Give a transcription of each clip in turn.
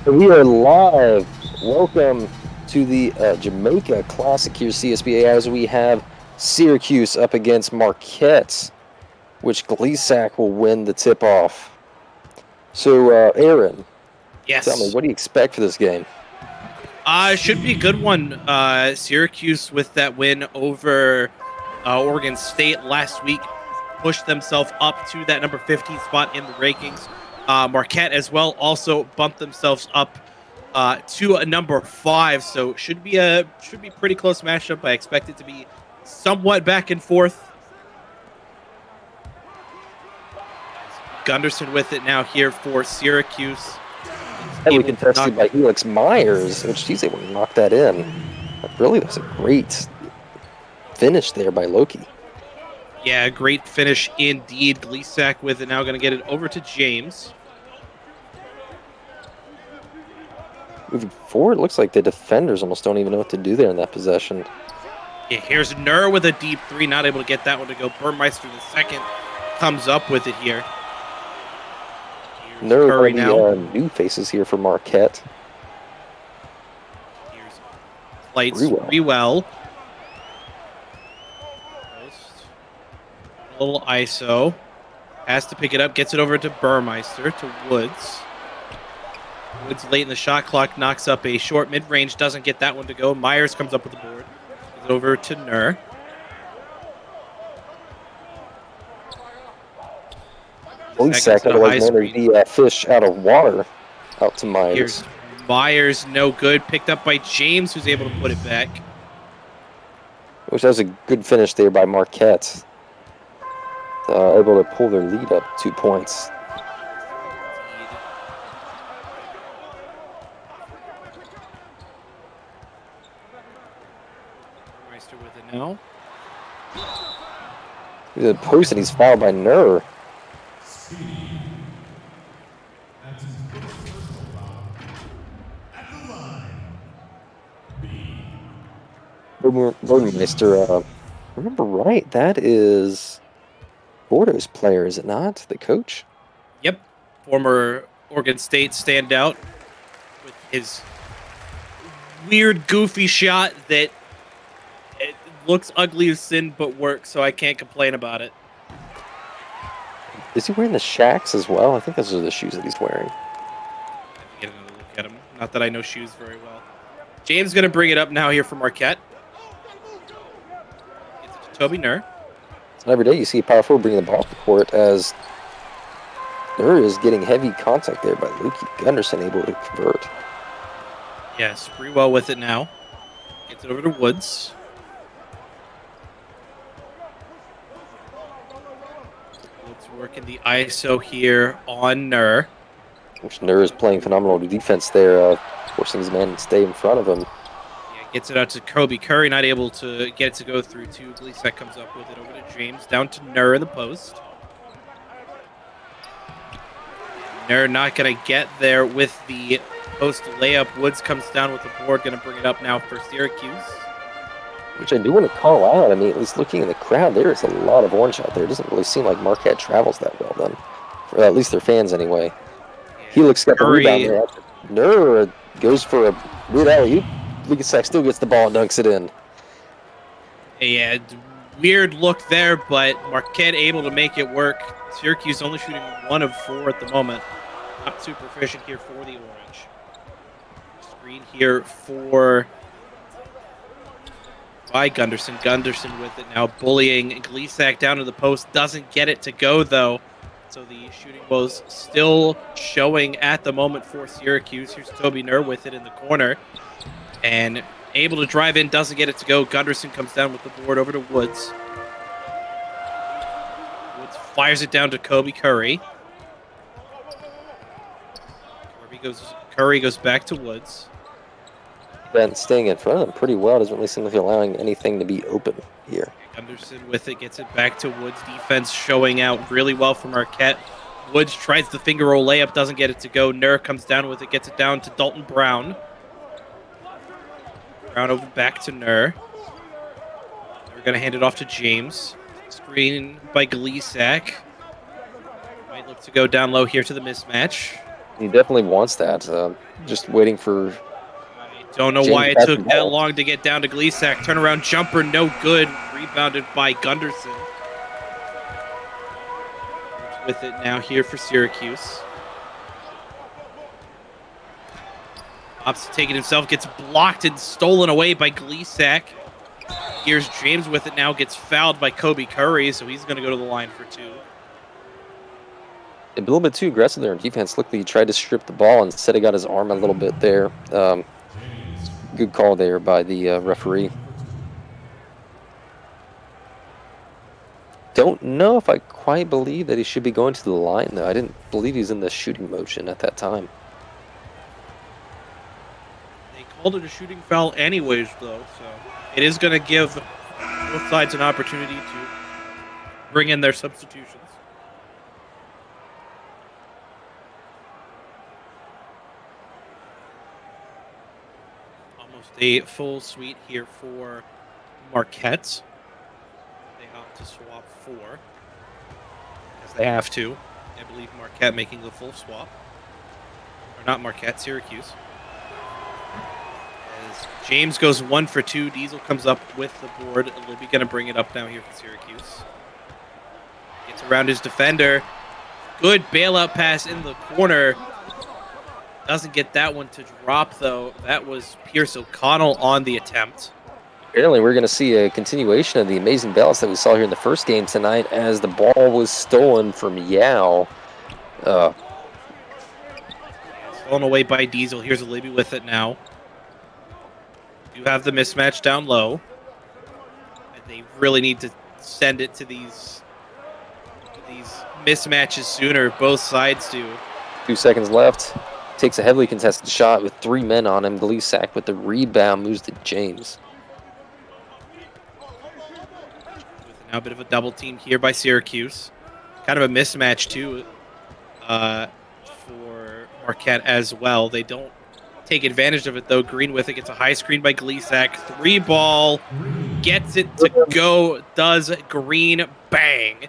We are live. Welcome to the Jamaica Classic here, CSBA, as we have Syracuse up against Marquette, which Gleasack will win the tip-off. So, Aaron, yes. Tell me, what do you expect for this game? It should be a good one. Syracuse, with that win over Oregon State last week, pushed themselves up to that number 15 spot in the rankings. Marquette as well also bumped themselves up to a number 5, so should be pretty close matchup. I expect it to be somewhat back and forth. Gunderson with it now here for Syracuse. Heavily contested by Helix Myers, which he's able to knock that in. That really was a great finish there by Loki. Yeah, great finish indeed. Gleasack with it now, going to get it over to James. Moving forward, it looks like the defenders almost don't even know what to do there in that possession. Yeah, here's Nur with a deep 3, not able to get that one to go. Burmeister the second comes up with it here. Nur, one of the new faces here for Marquette. Here's Lights Rewell. A little ISO. Has to pick it up, gets it over to Burmeister, to Woods. Woods late in the shot clock, knocks up a short mid-range, doesn't get that one to go. Myers comes up with the board. It's over to Nur. Gleasack otherwise known as the fish out of water, out to Myers. Here's Myers, no good. Picked up by James, who's able to put it back. Which was a good finish there by Marquette. able to pull their lead up 2 points. Meister with it now. He's a post and he's fouled by Nur. Mr. Remember right, that is Bordeaux's player, is it not? The coach? Yep. Former Oregon State standout with his weird, goofy shot that it looks ugly as sin but works, so I can't complain about it. Is he wearing the Shacks as well? I think those are the shoes that he's wearing. Get another look at him. Not that I know shoes very well. James going to bring it up now here for Marquette. Gets it to Toby Nur. And every day you see a power forward bringing the ball up the court as Nur is getting heavy contact there by Lukey Gunderson, able to convert. Yes, pretty well with it now. Gets it over to Woods. Woods working the ISO here on Nur. Which Nur is playing phenomenal defense there, forcing his man to stay in front of him. Yeah, gets it out to Kobe Curry, not able to get it to go through two. Gleasack comes up with it over to James, down to Nur in the post. Nur not going to get there with the post layup. Woods comes down with the board, going to bring it up now for Syracuse. Which I do want to call out. I mean, at least looking in the crowd, there is a lot of orange out there. It doesn't really seem like Marquette travels that well then. For at least their fans anyway. He looks got the rebound there. Nur goes for a weird alley-oop. Gleasack still gets the ball and dunks it in. Yeah, weird look there, but Marquette able to make it work. Syracuse only shooting 1 of 4 at the moment. Not too proficient here for the orange. Screen here for by Gunderson. Gunderson with it now, bullying Gleasack down to the post. Doesn't get it to go, though. So the shooting woes still showing at the moment for Syracuse. Here's Toby Nur with it in the corner. And able to drive in, doesn't get it to go. Gunderson comes down with the board over to Woods. Woods fires it down to Kobe Curry. Curry goes back to Woods. Ben staying in front of them pretty well. Doesn't really seem to be allowing anything to be open here. Gunderson with it, gets it back to Woods. Defense showing out really well from Marquette. Woods tries the finger roll layup, doesn't get it to go. Nur comes down with it, gets it down to Dalton Brown. Brown over back to Nur. They're going to hand it off to James. Screen by Gleasack. Might look to go down low here to the mismatch. He definitely wants that. Just waiting for... Don't know why it took that long to get down to Gleasack. Turnaround jumper, no good. Rebounded by Gunderson. With it now here for Syracuse. Opts to take it himself, gets blocked and stolen away by Gleasack. Here's James with it now, gets fouled by Kobe Curry, so he's going to go to the line for 2. A little bit too aggressive there in defense. Look, he tried to strip the ball and instead he got his arm a little bit there. Good call there by the referee. Don't know if I quite believe that he should be going to the line, though. I didn't believe he's in the shooting motion at that time. They called it a shooting foul anyways, though, so it is going to give both sides an opportunity to bring in their substitutions. A full suite here for Marquette. They opt to swap 4. Because they have to. I believe Marquette making the full swap. Or not Marquette, Syracuse. As James goes 1 for 2. Diesel comes up with the board. Libby going to bring it up now here for Syracuse. Gets around his defender. Good bailout pass in the corner. Doesn't get that one to drop, though. That was Pierce O'Connell on the attempt. Apparently, we're going to see a continuation of the amazing balance that we saw here in the first game tonight as the ball was stolen from Yao. Stolen away by Diesel. Here's Libby with it now. You have the mismatch down low. And they really need to send it to these these mismatches sooner. Both sides do. 2 seconds left. Takes a heavily contested shot with 3 men on him. Gleasack with the rebound moves to James. With now a bit of a double team here by Syracuse. Kind of a mismatch too for Marquette as well. They don't take advantage of it though. Green with it gets a high screen by Gleasack. 3-ball. Gets it to go. Does Green. Bang.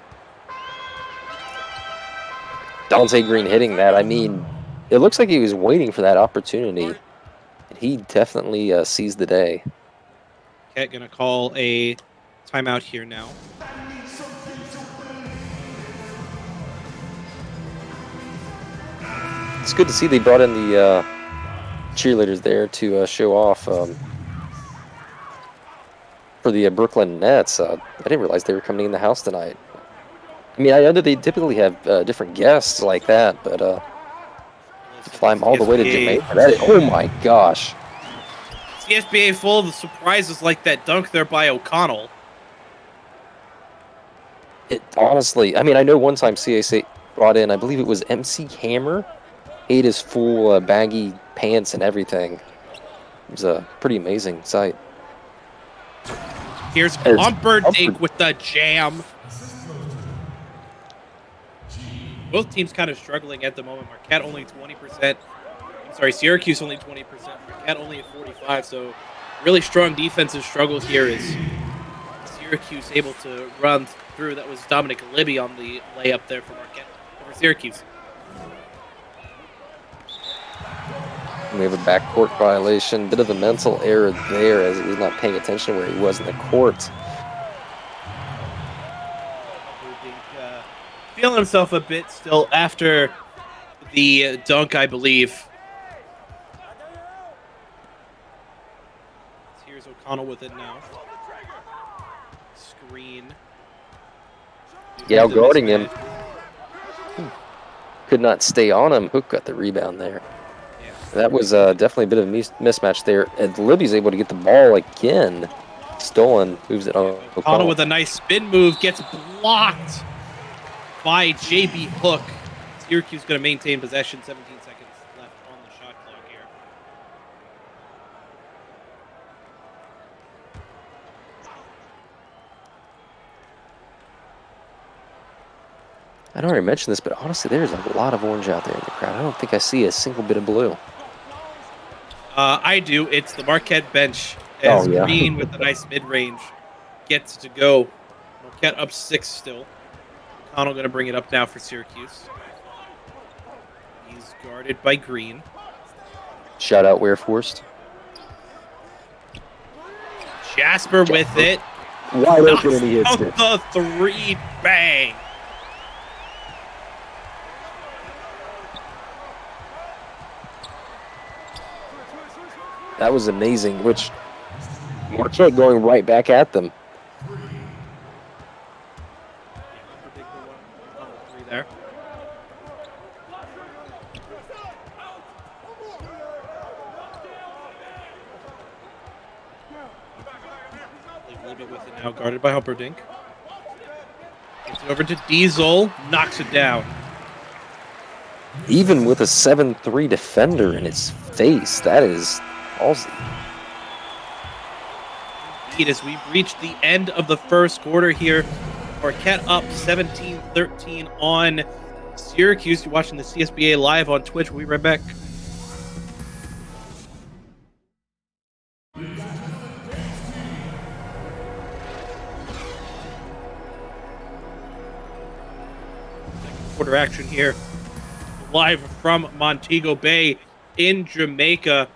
Dante Green hitting that. I mean, it looks like he was waiting for that opportunity. And he definitely seized the day. Marquette going to call a timeout here now. It's good to see they brought in the cheerleaders there to show off for the Brooklyn Nets. I didn't realize they were coming in the house tonight. I mean, I know they typically have different guests like that, but to fly them all the way to Jamaica. Oh my gosh. CSBA full of surprises like that dunk there by O'Connell. It honestly, I mean, I know one time CAC brought in, I believe it was MC Hammer. He ate his full baggy pants and everything. It was a pretty amazing sight. Here's Humperdinck with the jam. Both teams kind of struggling at the moment. Marquette only 20%. I'm sorry, Syracuse only 20%. Marquette only at 45%. So really strong defensive struggles here is Syracuse able to run through. That was Dominic Libby on the layup there for Marquette over Syracuse. We have a backcourt violation. Bit of a mental error there as he was not paying attention where he was in the court. Feeling himself a bit still after the dunk, I believe. Here's O'Connell with it now. Screen. Yeah, guarding him. Could not stay on him. Hook got the rebound there. Yeah. That was definitely a bit of a mismatch there. And Libby's able to get the ball again. Stolen. Moves it on. O'Connell with a nice spin move. Gets blocked by JB Hook. Syracuse going to maintain possession. 17 seconds left on the shot clock here. I don't already mention this, but honestly, there's a lot of orange out there in the crowd. I don't think I see a single bit of blue. I do. It's the Marquette bench as Green with the nice mid-range gets to go. Marquette up 6 still. O'Connell going to bring it up now for Syracuse. He's guarded by Green. Shout out Wereforced. Jasper with it. Wide open and he hits it. The 3, bang. That was amazing, which Marquette going right back at them. There. Libby with it now, guarded by Humperdinck. Gets it over to Diesel, knocks it down. Even with a 7-3 defender in his face, that is ballsy. As we've reached the end of the first quarter here, Marquette up 17-13 on Syracuse. You're watching the CSBA live on Twitch. We'll be right back. Second quarter action here, live from Montego Bay in Jamaica.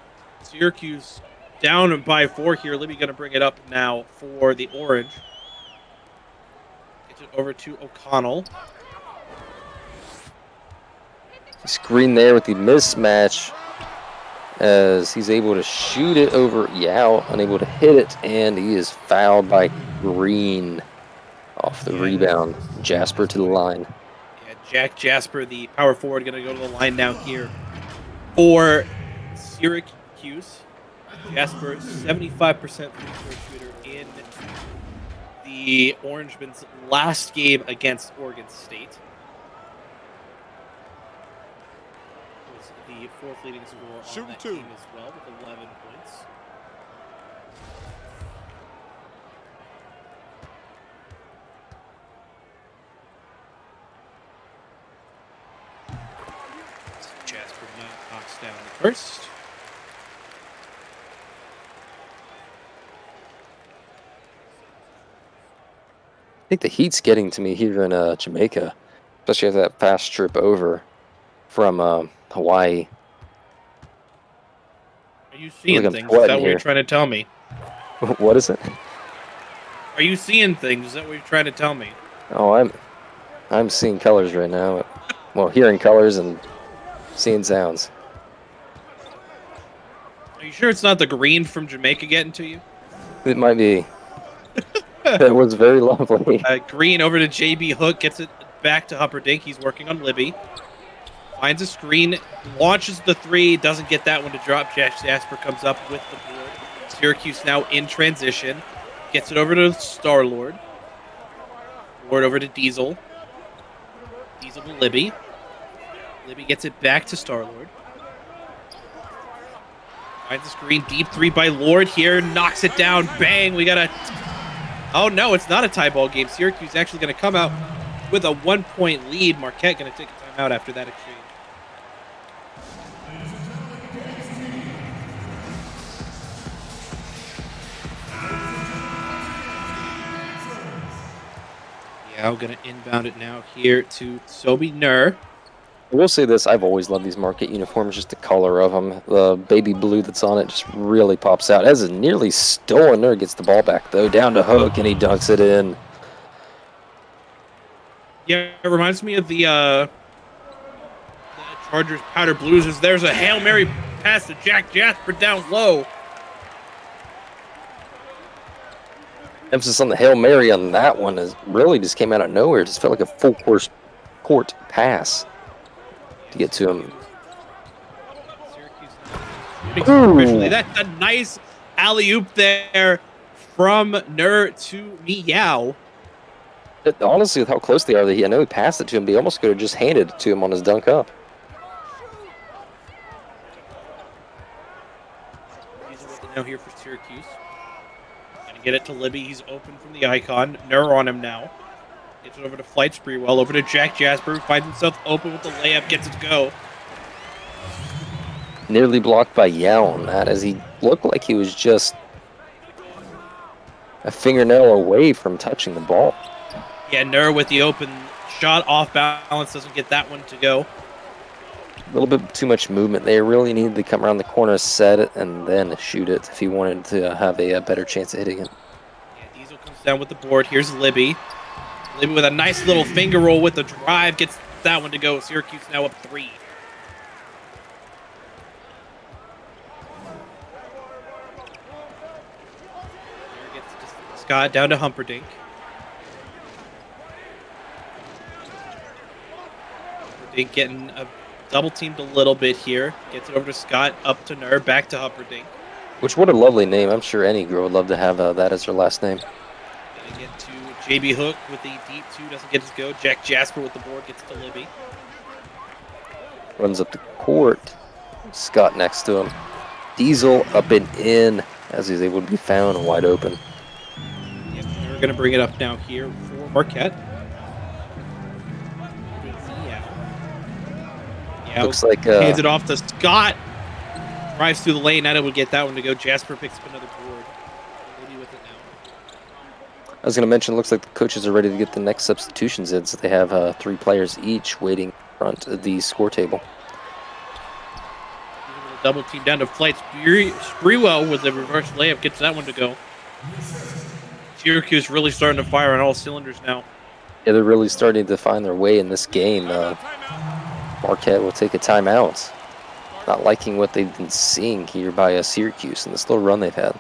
Syracuse down by 4 here. Libby going to bring it up now for the Orange. Gets it over to O'Connell. Screen there with the mismatch as he's able to shoot it over Yao, unable to hit it, and he is fouled by Green off the rebound. Jasper to the line. Yeah, Jack Jasper, the power forward, going to go to the line now here for Syracuse. Jasper, 75% free throw shooter in the the Orangemen's last game against Oregon State. It was the fourth leading scorer on that team as well with 11 points. Jasper knocks down the first. I think the heat's getting to me here in Jamaica, especially after that fast trip over from Hawaii. Are you seeing I'm things? Is sweating that what you're here. trying to tell me? What is it? Are you seeing things? Is that what you're trying to tell me? Oh, I'm seeing colors right now. Well, hearing colors and seeing sounds. Are you sure it's not the green from Jamaica getting to you? It might be. It was very lovely. Green over to JB Hook, gets it back to Humperdinck. He's working on Libby. Finds a screen, launches the three, doesn't get that one to drop. Jasper comes up with the board. Syracuse now in transition. Gets it over to Star-Lord. Lord over to Diesel. Diesel to Libby. Libby gets it back to Star-Lord. Finds the screen, deep three by Lord here, knocks it down, bang, we got a... Oh no, it's not a tie ball game. Syracuse actually going to come out with a 1-point lead. Marquette going to take a timeout after that exchange. Yeah, we're going to inbound it now here to Sobi Nur. I will say this, I've always loved these Marquette uniforms, just the color of them. The baby blue that's on it just really pops out. As is nearly stolen, there gets the ball back, though, down to Hook, and he dunks it in. Yeah, it reminds me of the Chargers powder blues. As there's a Hail Mary pass to Jack Jasper down low. Emphasis on the Hail Mary on that one is really just came out of nowhere. It just felt like a full court pass to get to him. Officially, that's a nice alley-oop there from Nur to Meow. Honestly, with how close they are, I know he passed it to him, but he almost could have just handed it to him on his dunk up. He's with it now here for Syracuse. Gonna get it to Libby. He's open from the icon. Nur on him now. Gets it over to Flight Spreewell. Over to Jack Jasper, who finds himself open with the layup. Gets it to go. Nearly blocked by Yao on that, as he looked like he was just a fingernail away from touching the ball. Yeah, Nur with the open shot off balance. Doesn't get that one to go. A little bit too much movement there. Really needed to come around the corner, set it, and then shoot it if he wanted to have a better chance of hitting it. Yeah, Diesel comes down with the board. Here's Libby. Libby with a nice little finger roll with the drive. Gets that one to go. Syracuse now up 3. There gets Scott down to Humperdinck. Humperdinck getting double teamed a little bit here. Gets it over to Scott, up to Nur, back to Humperdinck. Which, what a lovely name. I'm sure any girl would love to have that as her last name. Gonna get to JB Hook with the deep 2, doesn't get his go. Jack Jasper with the board, gets to Libby. Runs up the court. Scott next to him. Diesel up and in as he's able to be found wide open. Yep, we're gonna bring it up now here for Marquette. Yeah, Looks like hands it off to Scott. Drives through the lane, and it would get that one to go. Jasper picks up another board. Libby with it now. I was going to mention, looks like the coaches are ready to get the next substitutions in, so they have 3 players each waiting in front of the score table. Double team down to Flight. Spreewell with the reverse layup gets that one to go. Syracuse really starting to fire on all cylinders now. Yeah, they're really starting to find their way in this game. Marquette will take a timeout. Not liking what they've been seeing here by Syracuse and this little run they've had.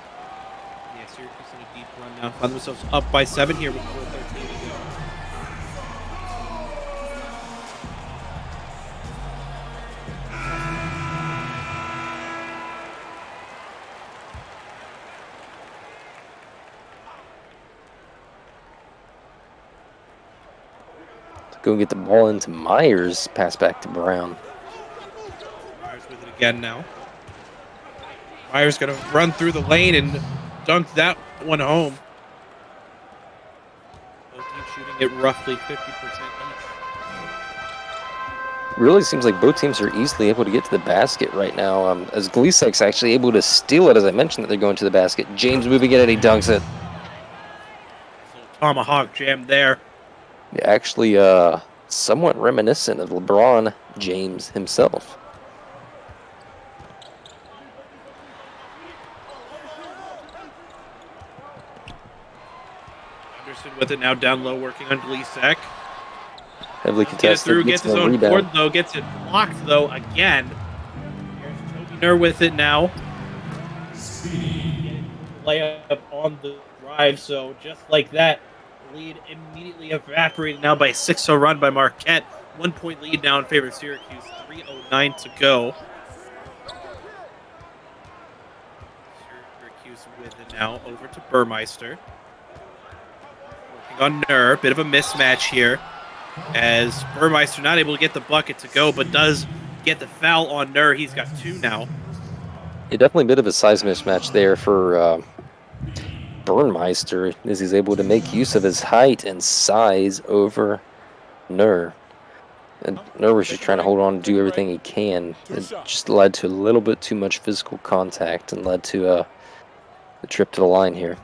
Yeah, Syracuse in a deep run now. Find themselves up by 7 here with 4:13 to go. Go and get the ball into Myers. Pass back to Brown. Myers with it again now. Myers going to run through the lane and dunk that one home. Both teams shooting at roughly 50% each. Really seems like both teams are easily able to get to the basket right now. As Gleesak's actually able to steal it, as I mentioned that they're going to the basket. James moving in and he dunks it. So tomahawk jam there. Actually, somewhat reminiscent of LeBron James himself. Anderson with it now down low, working on Gleesak. Heavily Get it contested. through, gets his own rebound. board though, gets it blocked though again. Here's Toby Nur with it now. Layup on the drive, so just like that, lead immediately evaporated now by a 6-0 run by Marquette. 1 point lead now in favor of Syracuse. 3:09 to go. Syracuse with it now over to Burmeister. Working on Nur, bit of a mismatch here. As Burmeister not able to get the bucket to go, but does get the foul on Nur. He's got 2 now. Yeah, definitely a bit of a size mismatch there for Burmeister, as he's able to make use of his height and size over Nur. And Nur was just trying to hold on and do everything he can. It just led to a little bit too much physical contact and led to a trip to the line here.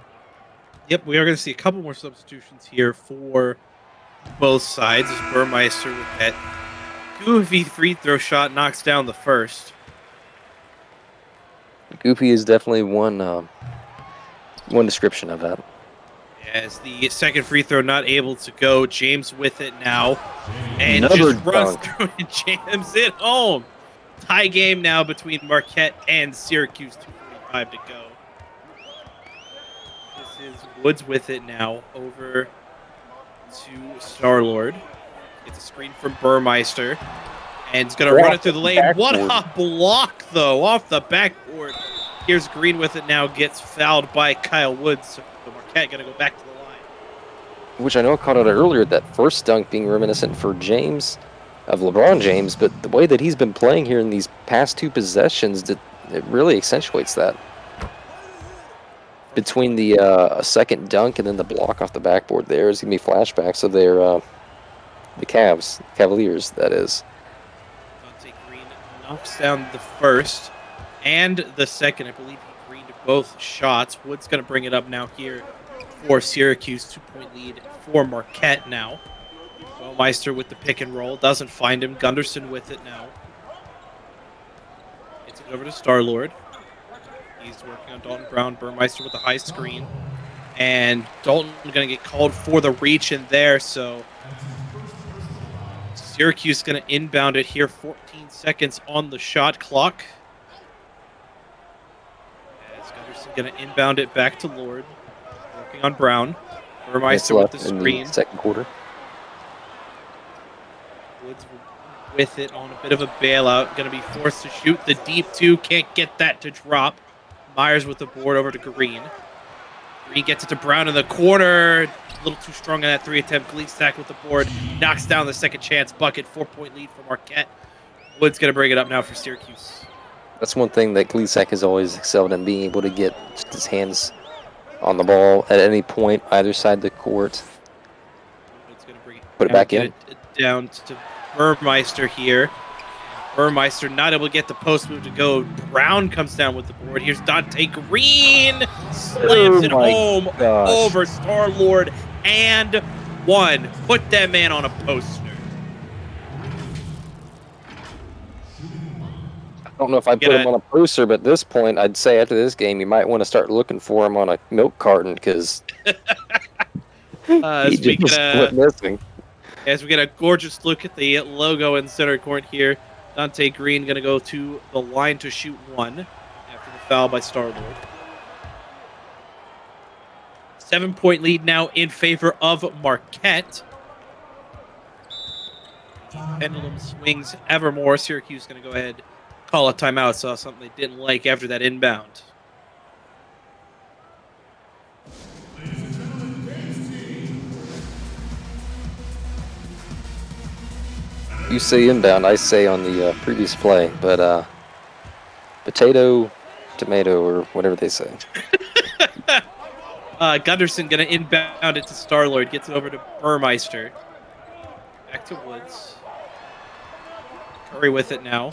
Yep, we are going to see a couple more substitutions here for both sides. As Burmeister with that goofy free throw shot knocks down the first. Goofy is definitely one description of that. As the second free throw not able to go, James with it now, and Another just runs dunk. through and jams it home. Tie game now between Marquette and Syracuse. 2:45 to go. This is Woods with it now over to Star-Lord. Gets a screen from Burmeister. And he's going to run it through the lane. What a block, though, off the backboard. Here's Green with it now. Gets fouled by Kyle Woods. So Marquette going to go back to the line. Which I know I called out earlier, that first dunk being reminiscent for James, of LeBron James, but the way that he's been playing here in these past 2 possessions, it really accentuates that. Between the second dunk and then the block off the backboard there is going to be flashbacks of their the Cavaliers, that is. Dante Green knocks down the first and the second. I believe he greened both shots. Wood's going to bring it up now here for Syracuse. 2-point lead for Marquette now. Meister with the pick and roll. Doesn't find him. Gunderson with it now. Gets it over to Star-Lord. He's working on Dalton Brown. Burmeister with the high screen. And Dalton going to get called for the reach in there, so Syracuse going to inbound it here. 14 seconds on the shot clock. As Gunderson going to inbound it back to Lord. Working on Brown. Burmeister with the screen. Second quarter. Woods with it on a bit of a bailout. Going to be forced to shoot the deep 2. Can't get that to drop. Myers with the board over to Green. Green gets it to Brown in the corner. A little too strong on that 3 attempt. Gleesak with the board. Knocks down the second chance bucket. 4-point lead for Marquette. Wood's going to bring it up now for Syracuse. That's one thing that Gleesak has always excelled in, being able to get just his hands on the ball at any point, either side of the court. Wood's going to bring it Put it back in. It down to Burmeister here. Burmeister not able to get the post move to go. Brown comes down with the board. Here's Dante Green. Slams it home over Star-Lord and one. Put that man on a poster. I don't know if I put him on a poster, but at this point, I'd say after this game, you might want to start looking for him on a milk carton, because he just went missing. As we get a gorgeous look at the logo in center court here, Dante Green going to go to the line to shoot 1 after the foul by Star-Lord. 7-point lead now in favor of Marquette. Pendulum swings evermore. Syracuse going to go ahead, call a timeout. Saw something they didn't like after that inbound. You say inbound, I say on the previous play, but potato, tomato, or whatever they say. Gunderson going to inbound it to Star-Lord. Gets it over to Burmeister. Back to Woods. Curry with it now.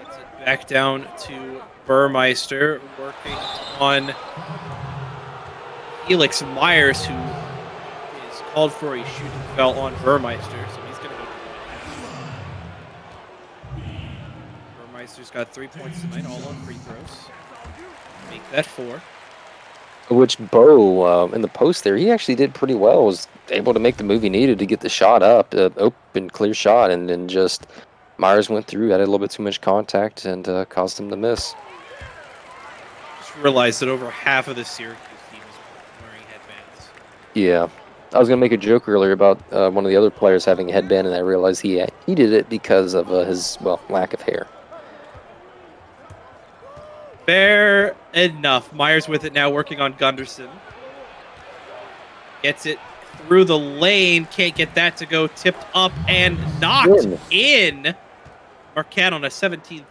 Gets it back down to Burmeister. Working on Felix Myers, who is called for a shooting foul on Burmeister. So he's going to go to the line. Burmeister's got 3 points tonight, all on free throws. Make that 4. Which Bo, in the post there, he actually did pretty well. Was able to make the move he needed to get the shot up, open, clear shot, and then just Myers went through, had a little bit too much contact, and caused him to miss. Just realized that over half of the Syracuse team is wearing headbands. Yeah. I was going to make a joke earlier about one of the other players having a headband, and I realized he did it because of his, lack of hair. Fair enough. Myers with it now, working on Gunderson. Gets it through the lane. Can't get that to go. Tipped up and knocked in. Marquette on a 17-3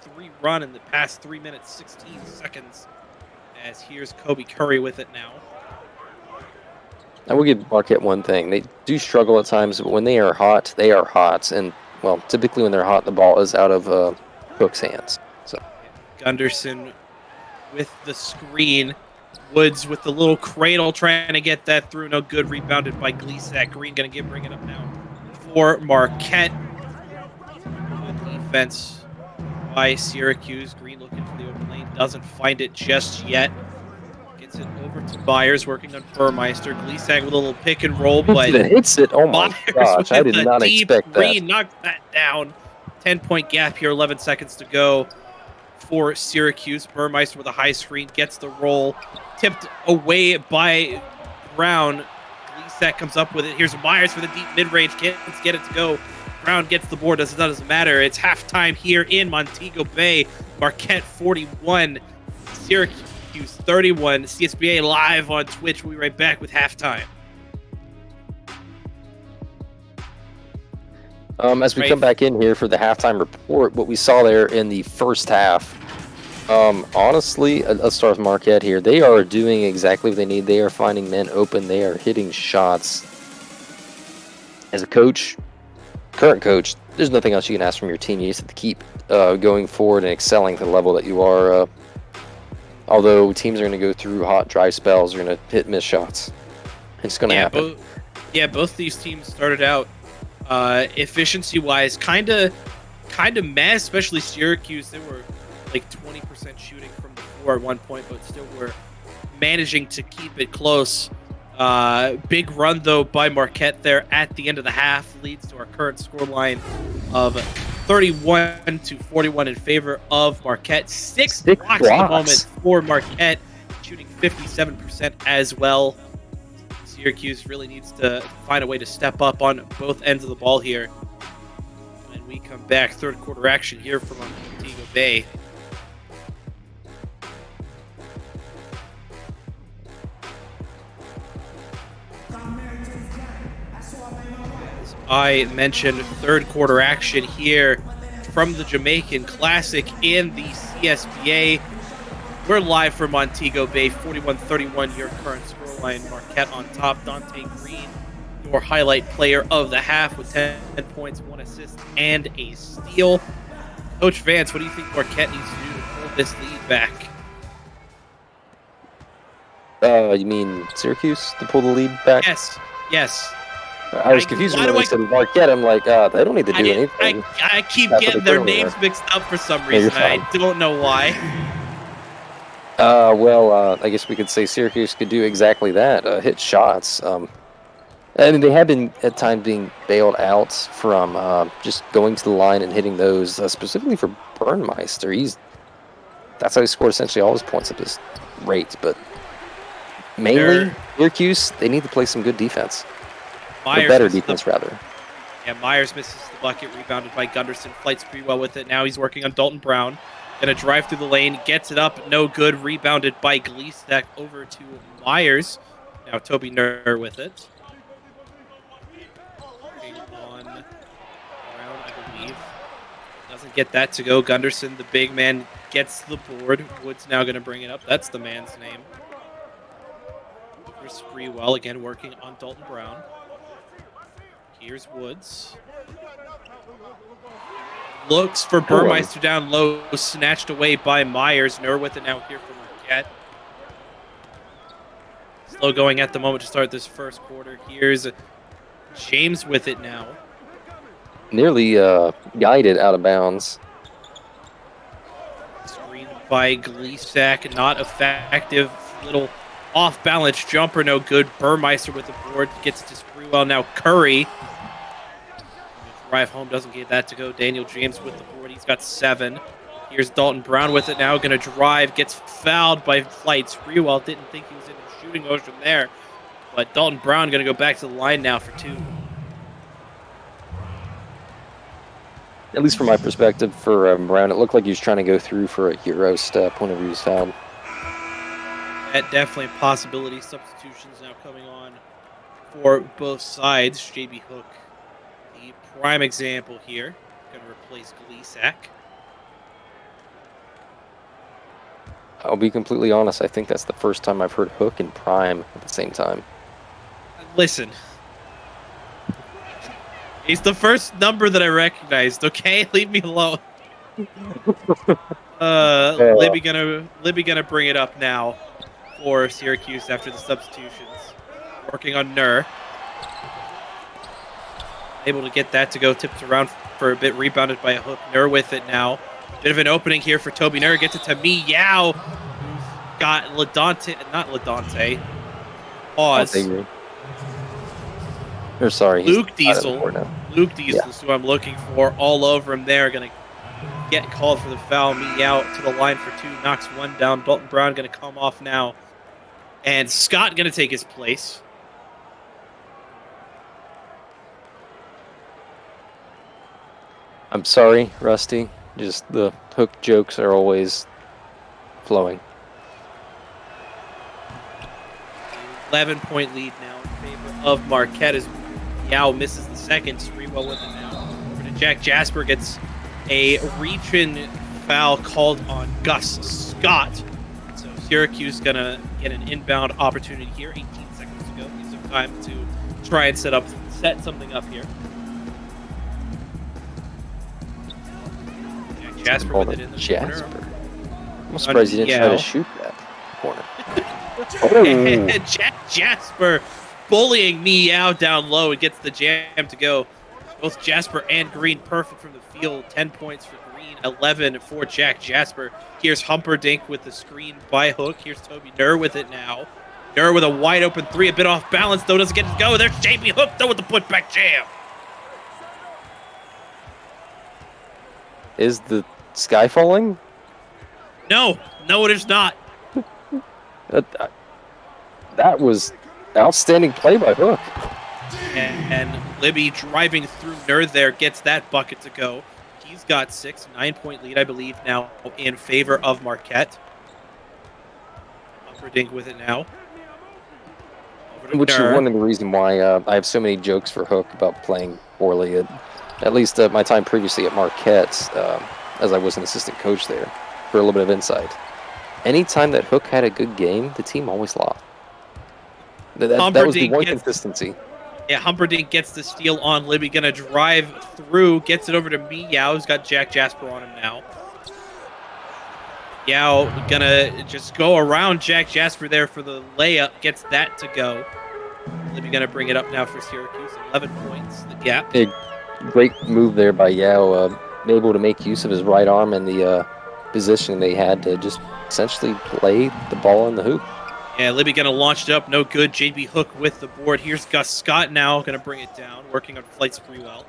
run in the past 3 minutes, 16 seconds. As here's Kobe Curry with it now. I will give Marquette one thing. They do struggle at times, but when they are hot, they are hot. And, typically when they're hot, the ball is out of Cook's hands. So Gunderson with the screen. Woods with the little cradle trying to get that through. No good. Rebounded by Gleasack. Green going to bring it up now for Marquette. Good defense by Syracuse. Green looking for the open lane. Doesn't find it just yet. Gets it over to Myers, working on Burmeister. Gleasack with a little pick and roll, but hits it. Oh my gosh, I did not expect that. Green knocked that down. 10-point gap here. 11 seconds to go for Syracuse. Burmeister with a high screen gets the roll, tipped away by Brown. Gleasack comes up with it. Here's Myers for the deep mid-range. Can't get it to go. Brown gets the board. Doesn't matter. It's halftime here in Montego Bay. Marquette 41, Syracuse 31. CSBA live on Twitch. We'll be right back with halftime. As we come back in here for the halftime report, what we saw there in the first half, honestly, let's start with Marquette here. They are doing exactly what they need. They are finding men open. They are hitting shots. As a coach, current coach, there's nothing else you can ask from your team. You just have to keep going forward and excelling to the level that you are. Although teams are going to go through hot, dry spells, are going to hit miss shots. It's going to happen. Both these teams started out efficiency-wise, kind of meh, especially Syracuse. They were like 20% shooting from the floor at one point, but still were managing to keep it close. Big run, though, by Marquette there at the end of the half leads to our current scoreline of 31-41 in favor of Marquette. Six blocks at the moment for Marquette, shooting 57% as well. Syracuse really needs to find a way to step up on both ends of the ball here. When we come back, third quarter action here from Montego Bay. As I mentioned, third quarter action here from the Jamaican Classic in the CSBA. We're live from Montego Bay, 41-31, your current scoreline. Marquette on top. Dante Green, your highlight player of the half with 10 points, 1 assist, and a steal. Coach Vance, what do you think Marquette needs to do to pull this lead back? You mean Syracuse to pull the lead back? Yes. I was confused when they said Marquette. I'm like, they don't need to do anything. I keep getting their names mixed up for some reason. I don't know why. I guess we could say Syracuse could do exactly that, hit shots. I mean, they have been at times being bailed out from just going to the line and hitting those, specifically for Burmeister. That's how he scored essentially all his points at this rate. But mainly, Syracuse, they need to play some good defense. Or better defense, rather. Yeah, Myers misses the bucket, rebounded by Gunderson. Flights pretty well with it. Now he's working on Dalton Brown. Gonna drive through the lane, gets it up, no good. Rebounded by Gleasack over to Myers. Now Toby Nur with it. Doesn't get that to go. Gunderson, the big man, gets the board. Wood's now going to bring it up. That's the man's name. For Spreewell, again working on Dalton Brown. Here's Woods. Looks for Burmeister down low, snatched away by Myers. Nur with it now here for Marquette. Slow going at the moment to start this first quarter. Here's James with it now. Nearly guided out of bounds. Screened by Gleesack, not effective. Little off-balance jumper, no good. Burmeister with the board, gets to Spreewell. Now Curry. Drive home, doesn't get that to go. Daniel James with the board, he's got 7. Here's Dalton Brown with it now, going to drive, gets fouled by Flight. Spreewell didn't think he was in a shooting motion there, but Dalton Brown going to go back to the line now for 2. At least from my perspective, for Brown, it looked like he was trying to go through for a hero step whenever he was fouled. That definitely a possibility. Substitutions now coming on for both sides. JB Hook, the prime example here, going to replace Gleesack. I'll be completely honest, I think that's the first time I've heard Hook and Prime at the same time. Listen. He's the first number that I recognized, okay? Leave me alone. Libby gonna bring it up now for Syracuse after the substitutions. Working on Nur. Able to get that to go, tipped around for a bit, rebounded by a Hook. Nur with it now. Bit of an opening here for Toby Nur. Gets it to Mi Yao. Got Ladante. Pause. Or sorry, Luke Diesel. Luke Diesel Yeah. is who I'm looking for. All over him there. Going to get called for the foul. Me out to the line for 2. Knocks 1 down. Dalton Brown going to come off now. And Scott going to take his place. I'm sorry, Rusty. Just the Hook jokes are always flowing. 11-point lead now in favor of Marquette as Yao misses the second. Spreewell with it now. Over to Jack Jasper, gets a reach-in foul called on Gus Scott. So Syracuse going to get an inbound opportunity here. 18 seconds to go. Gives them time to try and set something up here. Jack Jasper with it in the corner. I'm surprised he didn't try to shoot that corner. Jack Jasper bullying me out down low and gets the jam to go. Both Jasper and Green perfect from the field. 10 points for Green, 11 for Jack Jasper. Here's Humperdinck with the screen by Hook. Here's Toby Nur with it now. Nur with a wide open 3, a bit off balance though, doesn't get it to go. There's JB Hook though with the putback jam. Is the sky falling? No, it is not. That was outstanding play by Hook. And Libby driving through Nur there gets that bucket to go. He's got 6, 9-point lead, I believe, now in favor of Marquette. Humperdinck with it now. Which is one of the reasons why I have so many jokes for Hook about playing poorly. At least my time previously at Marquette, as I was an assistant coach there, for a little bit of insight. Anytime that Hook had a good game, the team always lost. That was the one consistency. Yeah, Humperdinck gets the steal on Libby, gonna drive through, gets it over to Mi Yao, who's got Jack Jasper on him now. Yao gonna just go around Jack Jasper there for the layup, gets that to go. Libby gonna bring it up now for Syracuse, 11 points, the gap. A great move there by Yao, able to make use of his right arm and the position they had to just essentially play the ball in the hoop. Yeah, Libby gonna launch it up, no good. JB Hook with the board. Here's Gus Scott now, gonna bring it down, working on Flight Spreewell.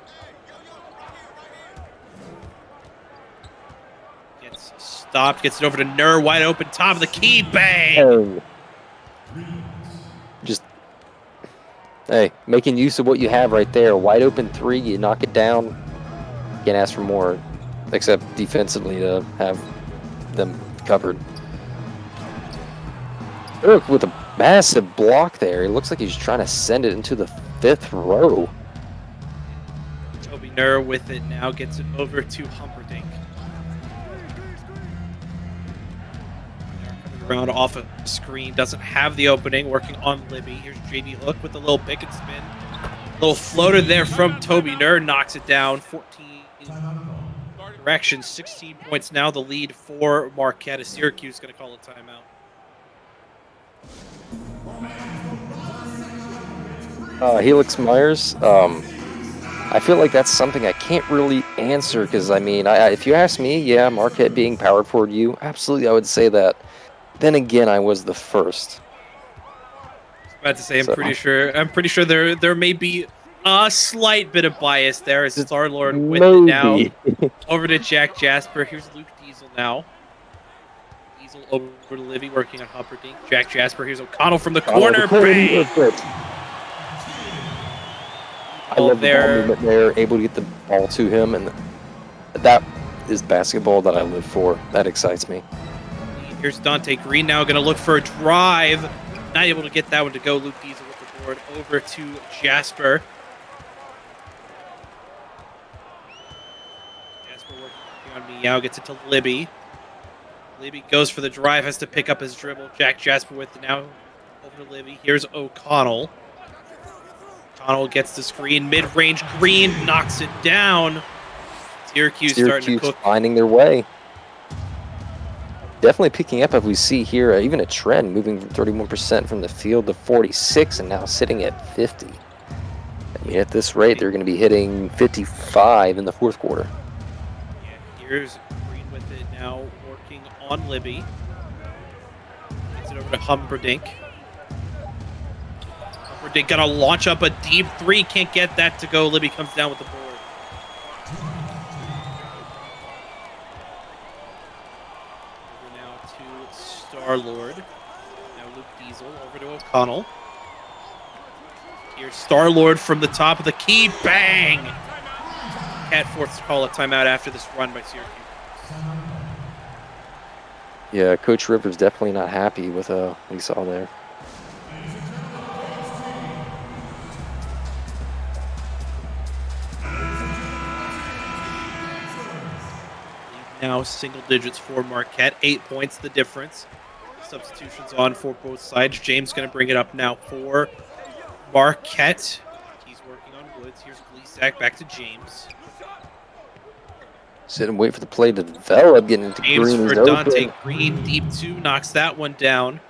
Gets stopped, gets it over to Nur, wide open, top of the key, bang! Just, hey, making use of what you have right there. Wide open 3, you knock it down. Can't ask for more, except defensively to have them covered. Look, with a massive block there. It looks like he's trying to send it into the 5th row. Toby Toby Nur with it now, gets it over to Humperdinck. Coming around off a screen, doesn't have the opening, working on Libby. Here's JD Hook with a little pick and spin. Little floater there from Toby Nur, knocks it down. 14 correction, 16 points now, the lead for Marquette. Syracuse going to call a timeout. Helix Myers, I feel like that's something I can't really answer because, I mean, if you ask me, yeah, Marquette being powered forward you, absolutely I would say that. Then again, I was the first. I was about to say, I'm pretty sure there may be a slight bit of bias there as Star-Lord with it now. Over to Jack Jasper. Here's Luke Diesel now. Diesel over to Livy working on Humperdinck. Jack Jasper. Here's O'Connell from the corner. Bang! I love the ball movement there, able to get the ball to him, and that is basketball that I live for. That excites me. Here's Dante Green now going to look for a drive. Not able to get that one to go. Luke Diesel with the board over to Jasper. Jasper working on Meow, gets it to Libby. Libby goes for the drive, has to pick up his dribble. Jack Jasper with it now over to Libby. Here's O'Connell. O'Connell gets the screen, mid-range. Green knocks it down. Syracuse starting to cook. Finding their way. Definitely picking up, as we see here, even a trend moving from 31% from the field to 46 and now sitting at 50. I mean, at this rate, they're going to be hitting 55 in the fourth quarter. Yeah, here's Green with it now, working on Libby. Gets it over to Humperdinck. Humperdinck got to launch up a deep three, can't get that to go. Libby comes down with the board. Star-Lord. Now Luke Diesel over to O'Connell. Here's Star-Lord from the top of the key. Bang! Cat forced to call a timeout after this run by Syracuse. Yeah, Coach Rivers definitely not happy with what he saw there. Now single digits for Marquette. 8 points the difference. Substitutions on for both sides. James going to bring it up now for Marquette. He's working on Woods. Here's Gleesack back to James. Sit and wait for the play to develop. Getting into James Green. For Dante open. Green. Deep two. Knocks that one down.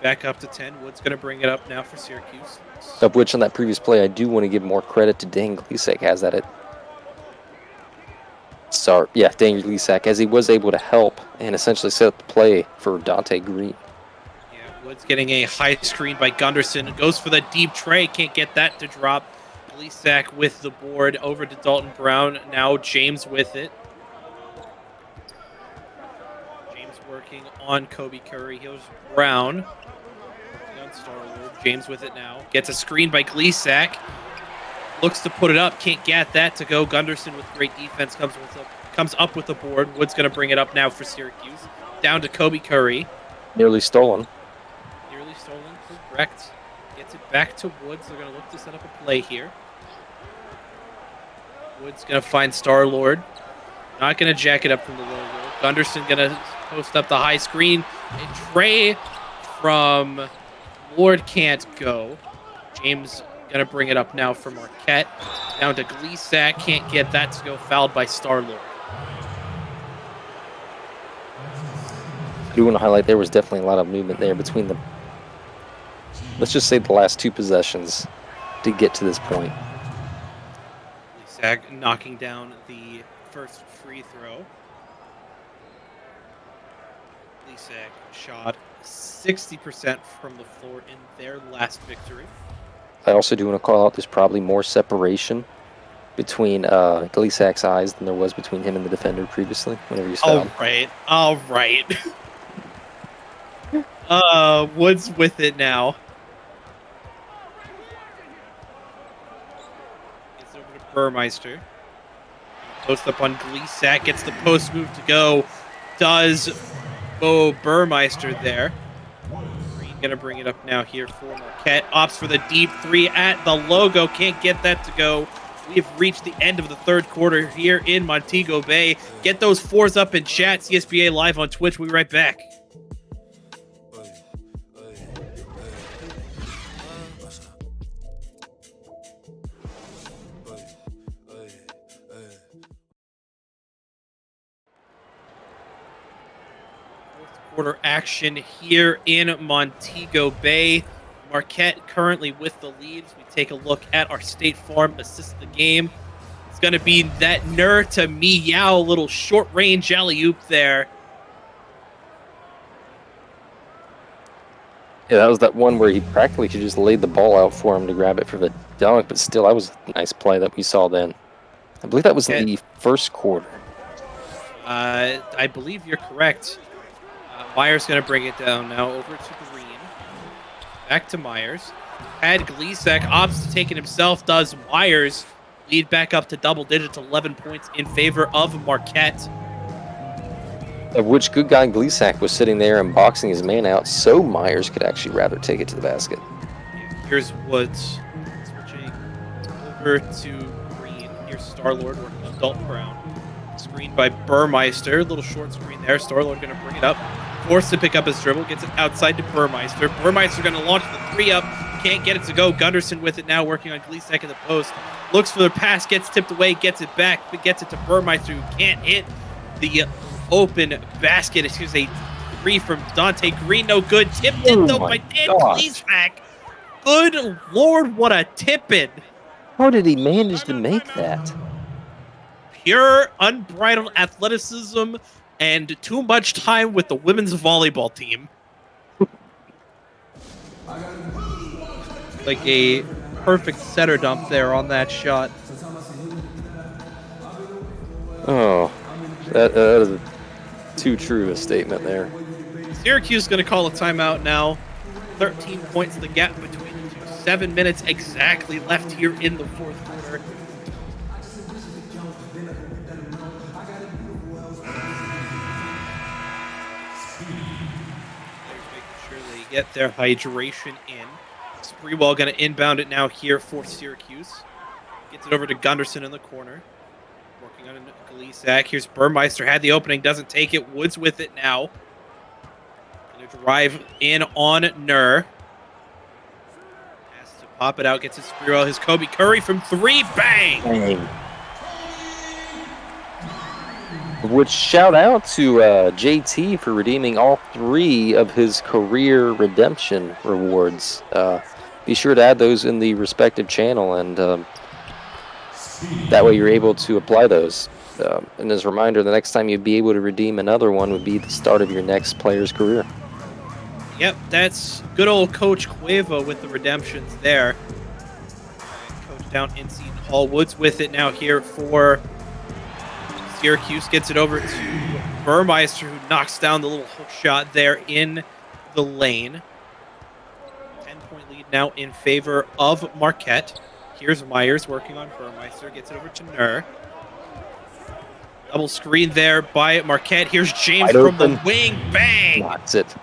Back up to 10. Woods going to bring it up now for Syracuse. Of which on that previous play, I do want to give more credit to Dan Gleesack. Has that it? Sorry, yeah, Dan Gleesack, as he was able to help and essentially set up the play for Dante Green. Yeah, Woods getting a high screen by Gunderson. Goes for the deep tray. Can't get that to drop. Gleesack with the board over to Dalton Brown. Now James with it. James working on Kobe Curry. Here's Brown. Working on Star-Lord. James with it now. Gets a screen by Gleesack. Looks to put it up. Can't get that to go. Gunderson with great defense comes up with the board. Wood's going to bring it up now for Syracuse. Down to Kobe Curry. Nearly stolen. Nearly stolen. Correct. Gets it back to Woods. They're going to look to set up a play here. Woods going to find Star-Lord. Not going to jack it up from the low roll. Gunderson going to post up the high screen. A tray from Lord can't go. James going to bring it up now for Marquette. Down to Gleesack. Can't get that to go. Fouled by Star-Lord. I do want to highlight there was definitely a lot of movement there between the, let's just say, the last two possessions to get to this point. Gleesack knocking down the first free throw. Gleesack shot 60% from the floor in their last victory. I also do want to call out there's probably more separation between Gleesack's eyes than there was between him and the defender previously, whenever he's fouled. All right. Woods with it now. Gets over to Burmeister. Post up on Gleesack. Gets the post move to go. Does Bo Burmeister there. Green Going to bring it up now here for Marquette. Opts for the deep three at the logo. Can't get that to go. We've reached the end of the third quarter here in Montego Bay. Get those fours up in chat. CSBA live on Twitch. We'll be right back. Quarter action here in Montego Bay. Marquette currently with the lead. As we take a look at our State Farm assist of the game. It's going to be that Nur to Meow little short range alley-oop there. Yeah, that was that one where he practically could just laid the ball out for him to grab it for the dunk, but still, that was a nice play that we saw then. I believe that was in the first quarter. I believe you're correct. Myers going to bring it down now over to Green. Back to Myers. Had Gleasack opts to take it himself. Does Myers lead back up to double digits, 11 points in favor of Marquette. Of which good guy Gleasack was sitting there and boxing his man out so Myers could actually rather take it to the basket. Yeah, here's Woods switching over to Green. Here's Star-Lord working on Dalton Brown. Screened by Burmeister. Little short screen there. Star-Lord going to bring it up. Forced to pick up his dribble. Gets it outside to Burmeister. Burmeister going to launch the three up. Can't get it to go. Gunderson with it now, working on Gleasack in the post. Looks for the pass. Gets tipped away. Gets it back. But gets it to Burmeister, who can't hit the open basket. It's a three from Dante Green. No good. Tipped in, though, by Dan Gleasack. Good Lord, what a tip-in. How did he manage to make that? Pure, unbridled athleticism and too much time with the women's volleyball team. Like a perfect setter dump there on that shot. Oh, that is too true a statement there. Syracuse is going to call a timeout now. 13 points the gap between the two. 7 minutes exactly left here in the fourth quarter. Get their hydration in. Spreewell going to inbound it now here for Syracuse. Gets it over to Gunderson in the corner. Working on Gleasack. Here's Burmeister. Had the opening. Doesn't take it. Woods with it now. Going to drive in on Nur. Has to pop it out. Gets it Spreewell. His Kobe Curry from three. Bang! Bang. Which shout out to JT for redeeming all 3 of his career redemption rewards. Be sure to add those in the respective channel, and that way you're able to apply those. And as a reminder, the next time you'd be able to redeem another one would be the start of your next player's career. Yep, that's good old Coach Cueva with the redemptions there. Coach down in Seton Hall. Woods with it now here for Syracuse. Gets it over to Burmeister, who knocks down the little hook shot there in the lane. 10-point lead now in favor of Marquette. Here's Myers working on Burmeister. Gets it over to Nur. Double screen there by Marquette. Here's James from the wing. Bang! That's it.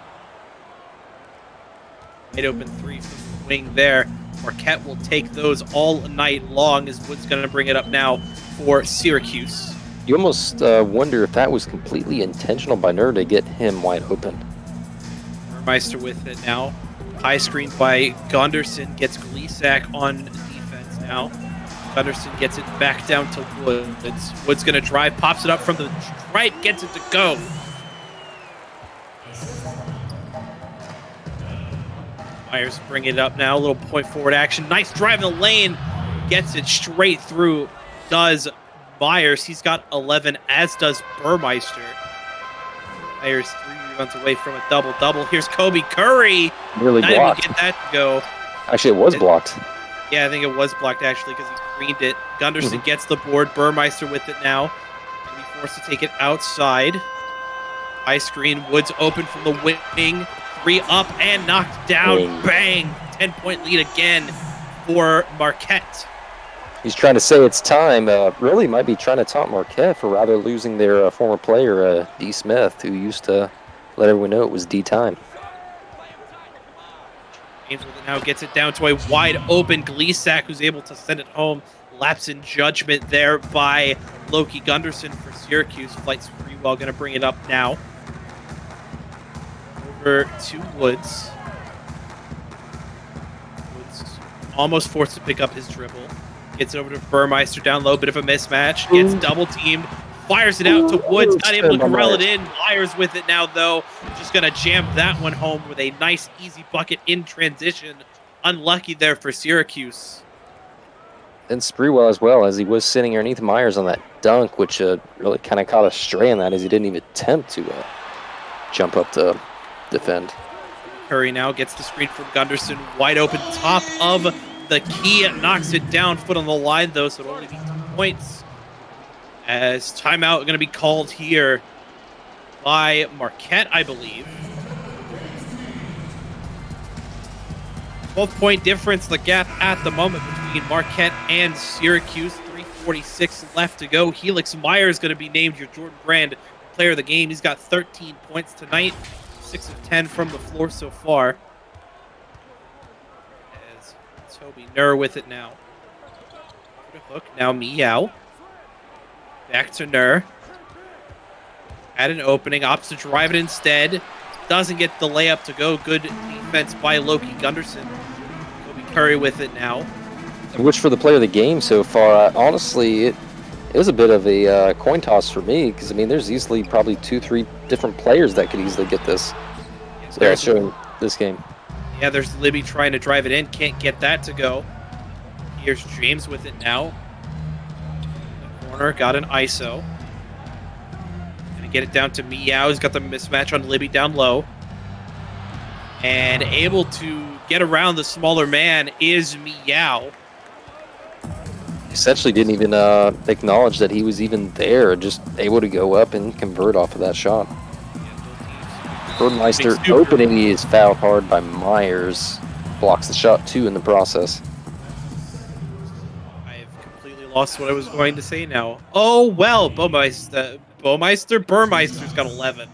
Wide open three from the wing there. Marquette will take those all night long, as Wood's going to bring it up now for Syracuse. You almost wonder if that was completely intentional by Nur to get him wide open. Burmeister with it now. High screen by Gunderson. Gets Gleasack on defense now. Gunderson gets it back down to Woods. Woods going to drive, pops it up from the right, gets it to go. Myers bring it up now. A little point forward action. Nice drive in the lane. Gets it straight through. Does Myers. He's got 11, as does Burmeister. Myers 3 rebounds away from a double-double. Here's Kobe Curry. Really not blocked. able to get that to go. Actually, it was blocked. Yeah, I think it was blocked, actually, because he greened it. Gunderson gets the board. Burmeister with it now. Going to be forced to take it outside. High screen. Woods open from the wing. 3 up and knocked down. Bang! 10-point lead again for Marquette. He's trying to say it's time. Really might be trying to taunt Marquette for rather losing their former player, D. Smith, who used to let everyone know it was D time. James with it now gets it down to a wide open Gleesack, who's able to send it home. Lapse in judgment there by Loki Gunderson for Syracuse. Flight Sprewell going to bring it up now. Over to Woods. Woods almost forced to pick up his dribble. Gets it over to Burmeister down low. Bit of a mismatch. Gets double teamed. Fires it out to Woods. Not able to corral it in. Myers with it now, though. Just going to jam that one home with a nice, easy bucket in transition. Unlucky there for Syracuse. And Sprewell as well, as he was sitting underneath Myers on that dunk, which really kind of caught a stray on that, as he didn't even attempt to jump up to defend. Curry now gets the screen from Gunderson. Wide open top of the key. Knocks it down. Foot on the line, though, so it'll only be 2 points. As timeout going to be called here by Marquette, I believe. 12-point difference, the gap at the moment between Marquette and Syracuse. 3:46 left to go. Helix Myers going to be named your Jordan Brand player of the game. He's got 13 points tonight. 6 of 10 from the floor so far. As Toby Nur with it now. Put a hook. Now Meow. Back to Nur. At an opening. Opts to drive it instead. Doesn't get the layup to go. Good defense by Loki Gunderson. Toby Curry with it now. Which for the player of the game so far, honestly, it was a bit of a coin toss for me, because, I mean, there's easily probably 2-3 different players that could easily get this. So that's showing this game. Yeah, there's Libby trying to drive it in. Can't get that to go. Here's James with it now. In the corner, got an ISO. Gonna get it down to Meow. He's got the mismatch on Libby down low. And able to get around the smaller man is Meow. Essentially didn't even acknowledge that he was even there, just able to go up and convert off of that shot. Burmeister opening is fouled hard by Myers. Blocks the shot, too, in the process. I've completely lost what I was going to say now. Oh, well, Burmeister's got 11.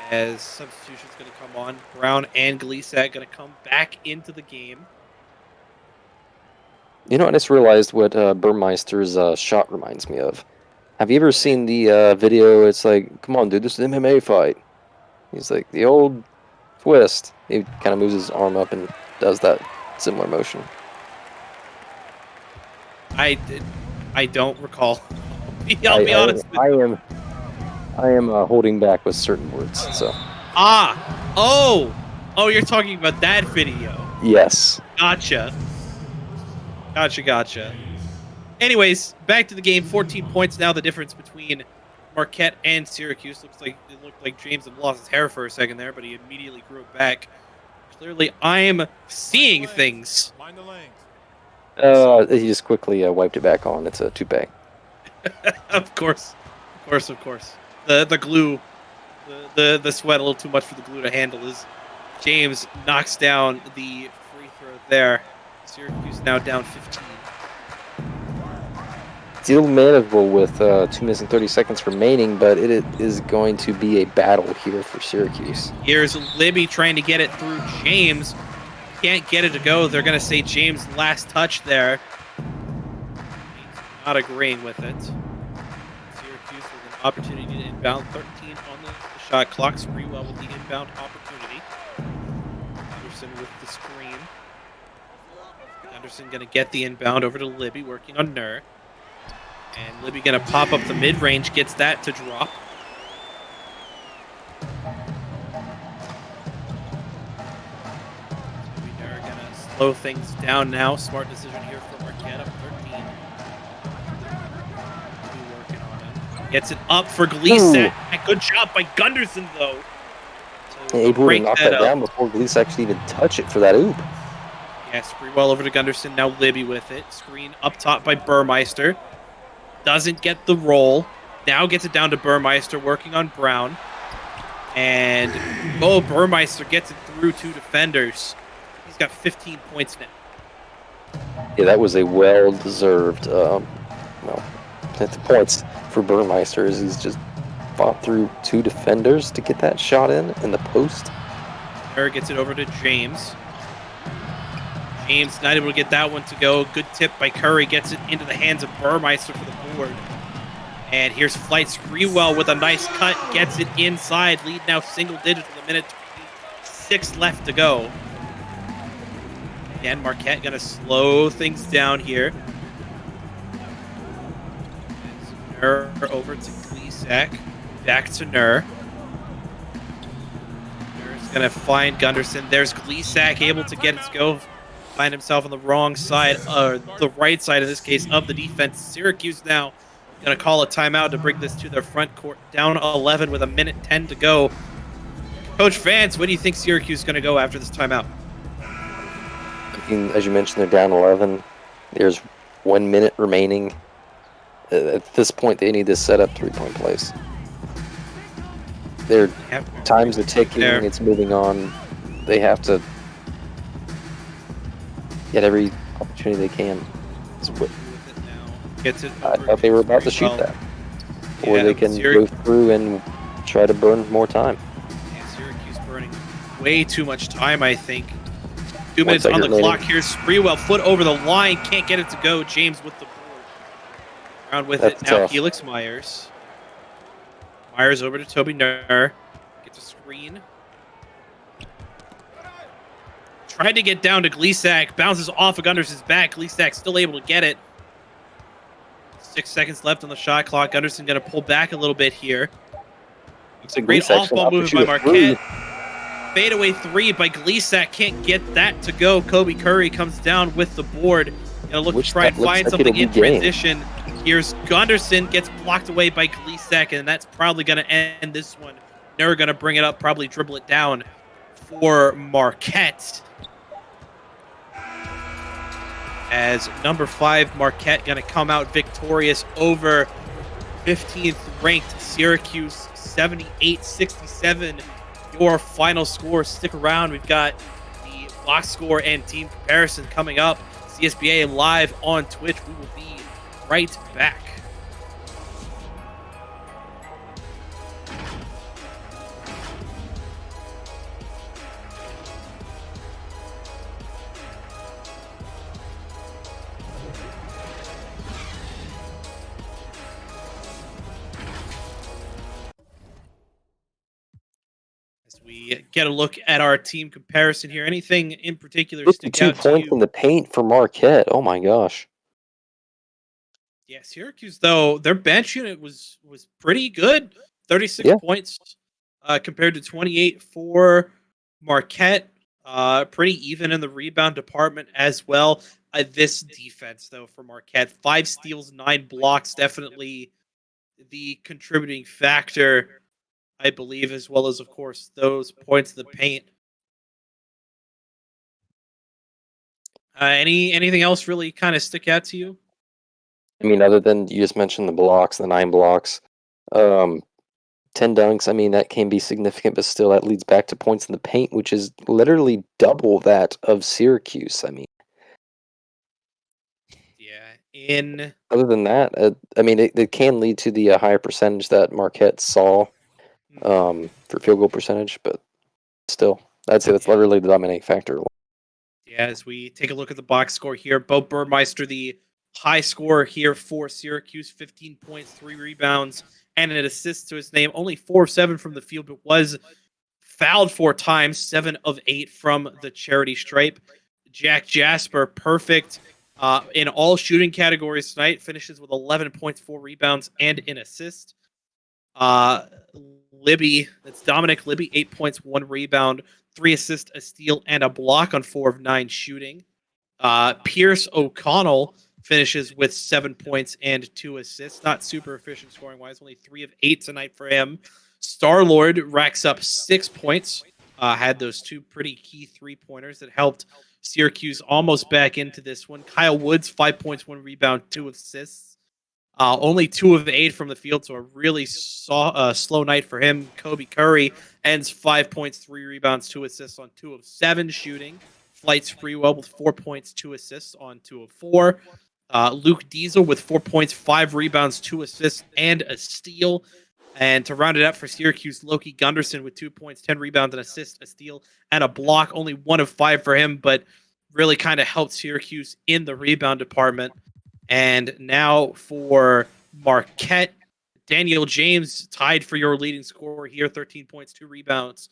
As substitution's going to come on. Brown and Gleesack going to come back into the game. You know, I just realized what Burmeister's shot reminds me of. Have you ever seen the video? It's like, come on, dude, this is an MMA fight. He's like, the old twist. He kind of moves his arm up and does that similar motion. I don't recall. I'll be honest. I am holding back with certain words. So. Oh, you're talking about that video. Yes. Gotcha. Anyways, back to the game. 14 points now. The difference between Marquette and Syracuse. It looked like James had lost his hair for a second there, but he immediately grew it back. Clearly, I'm seeing things. He just quickly wiped it back on. It's a toupee. Of course. The glue, the sweat a little too much for the glue to handle. Is James knocks down the free throw there. Syracuse now down 15. Still manageable with 2 minutes and 30 seconds remaining, but it is going to be a battle here for Syracuse. Here's Libby trying to get it through James. Can't get it to go. They're going to say James' last touch there. Not agreeing with it. Syracuse with an opportunity to inbound. 13 on the shot clock. Sprewell with the inbound opportunity. Anderson with the screen. Anderson going to get the inbound over to Libby, working on Nur. And Libby going to pop up the mid-range, gets that to drop. Nur going to slow things down now. Smart decision here for Marquette, up 13. Working on it. Gets it up for Gleesack. Good job by Gunderson, though. Able to knock that down before Gleesack actually even touch it for that oop. Yeah, Sprewell over to Gunderson. Now Libby with it. Screen up top by Burmeister. Doesn't get the roll. Now gets it down to Burmeister, working on Brown. And Burmeister gets it through 2 defenders. He's got 15 points now. Yeah, that was a well-deserved points for Burmeister, as he's just fought through 2 defenders to get that shot in the post. Eric gets it over to James. James not able to get that one to go. Good tip by Curry. Gets it into the hands of Burmeister for the board. And here's Flight Sprewell with a nice cut. Gets it inside. Lead now single digits with 1:26 left to go. Again, Marquette going to slow things down here. Nur over to Gleesack. Back to Nur. Nur's going to find Gunderson. There's Gleesack able to get it to go. Find himself on the wrong side, or the right side in this case, of the defense. Syracuse now going to call a timeout to bring this to their front court. Down 11 with 1:10 to go. Coach Vance, what do you think Syracuse is going to go after this timeout? I mean, as you mentioned, they're down 11. There's 1 minute remaining. At this point, they need to set up 3-point plays. Their time's are ticking. It's moving on. They have to get every opportunity they can. I thought they were about to shoot that. Or they can go through and try to burn more time. Yeah, Syracuse burning way too much time, I think. 2 minutes on the clock here. Sprewell, foot over the line. Can't get it to go. James with the board. Around with it now, Helix Myers. Myers over to Toby Nur. Gets a screen. Tried to get down to Gleesack. Bounces off of Gunderson's back. Gleesack still able to get it. 6 seconds left on the shot clock. Gunderson going to pull back a little bit here. It's a great off-ball movement by Marquette. Fadeaway 3 by Gleesack. Can't get that to go. Kobe Curry comes down with the board. Gonna look to try and find something in transition. Here's Gunderson. Gets blocked away by Gleesack, and that's probably going to end this one. Nur going to bring it up, probably dribble it down for Marquette. As number 5, Marquette going to come out victorious over 15th ranked Syracuse, 78-67. Your final score. Stick around. We've got the box score and team comparison coming up. CSBA live on Twitch. We will be right back. We get a look at our team comparison here. Anything in particular stick out to you? 52 points in the paint for Marquette. Oh my gosh. Yeah, Syracuse though, their bench unit was pretty good. 36 points compared to 28 for Marquette. Pretty even in the rebound department as well. This defense though for Marquette, 5 steals, 9 blocks, definitely the contributing factor, I believe, as well as, of course, those points in the paint. Anything else really kind of stick out to you? I mean, other than you just mentioned the blocks, the 9 blocks, 10 dunks, I mean, that can be significant, but still that leads back to points in the paint, which is literally double that of Syracuse. I mean, yeah. Other than that, I mean, it can lead to the higher percentage that Marquette saw for field goal percentage, but still, I'd say that's literally the dominating factor. Yeah, as we take a look at the box score here, Bo Burmeister, the high scorer here for Syracuse, 15 points, 3 rebounds, and an assist to his name. Only 4 of 7 from the field, but was fouled 4 times, 7 of 8 from the charity stripe. Jack Jasper, perfect in all shooting categories tonight, finishes with 11 points, 4 rebounds, and an assist. Libby, that's Dominic Libby, 8 points, 1 rebound, 3 assists, a steal, and a block on 4 of 9 shooting. Pierce O'Connell finishes with 7 points and 2 assists. Not super efficient scoring-wise, only 3 of 8 tonight for him. Star-Lord racks up 6 points. Had those 2 pretty key 3-pointers that helped Syracuse almost back into this one. Kyle Woods, 5 points, 1 rebound, 2 assists. Only 2 of 8 from the field, so a really slow night for him. Kobe Curry ends 5 points, 3 rebounds, 2 assists on 2 of 7 shooting. Flight Sprewell with 4 points, 2 assists on 2 of 4. Luke Diesel with 4 points, 5 rebounds, 2 assists, and a steal. And to round it up for Syracuse, Loki Gunderson with 2 points, 10 rebounds, an assist, a steal, and a block. Only 1 of 5 for him, but really kind of helped Syracuse in the rebound department. And now for Marquette, Daniel James tied for your leading scorer here, 13 points, 2 rebounds,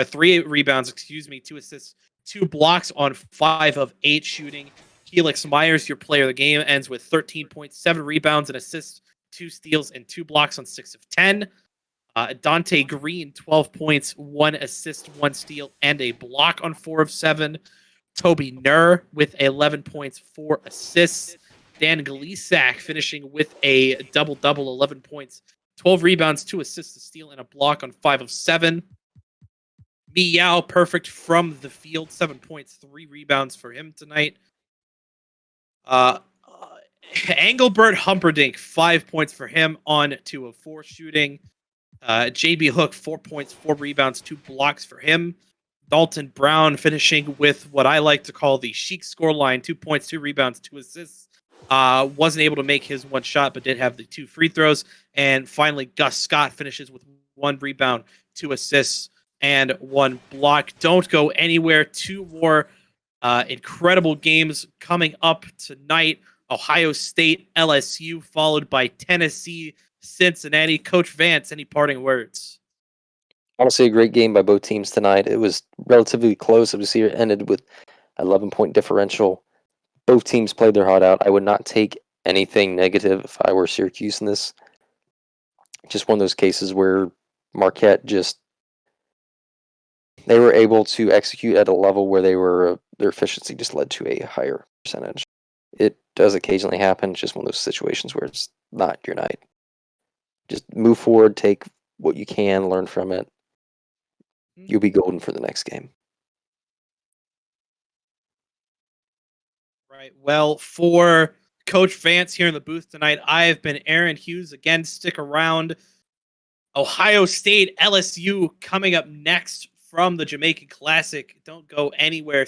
3 rebounds, 2 assists, 2 blocks on 5 of 8 shooting. Helix Myers, your player of the game, ends with 13.7 rebounds and assists, 2 steals, and 2 blocks on 6 of 10. Dante Green, 12 points, 1 assist, 1 steal, and a block on 4 of 7. Toby Nur with 11 points, 4 assists. Dan Gleesack finishing with a double-double, 11 points, 12 rebounds, 2 assists, a steal, and a block on 5 of 7. Meow, perfect from the field, 7 points, 3 rebounds for him tonight. Engelbert Humperdinck, 5 points for him on 2 of 4 shooting. JB Hook, 4 points, 4 rebounds, 2 blocks for him. Dalton Brown finishing with what I like to call the chic scoreline, 2 points, 2 rebounds, 2 assists. Wasn't able to make his 1 shot, but did have the 2 free throws. And finally, Gus Scott finishes with 1 rebound, 2 assists, and 1 block. Don't go anywhere. 2 more incredible games coming up tonight. Ohio State, LSU, followed by Tennessee, Cincinnati. Coach Vance, any parting words? Honestly, a great game by both teams tonight. It was relatively close. Obviously, it ended with 11-point differential. Both teams played their heart out. I would not take anything negative if I were Syracuse in this. Just one of those cases where Marquette they were able to execute at a level where their efficiency just led to a higher percentage. It does occasionally happen. It's just one of those situations where it's not your night. Just move forward, take what you can, learn from it. You'll be golden for the next game. Right. Well, for Coach Vance here in the booth tonight, I have been Aaron Hughes. Again, stick around. Ohio State, LSU coming up next from the Jamaican Classic. Don't go anywhere.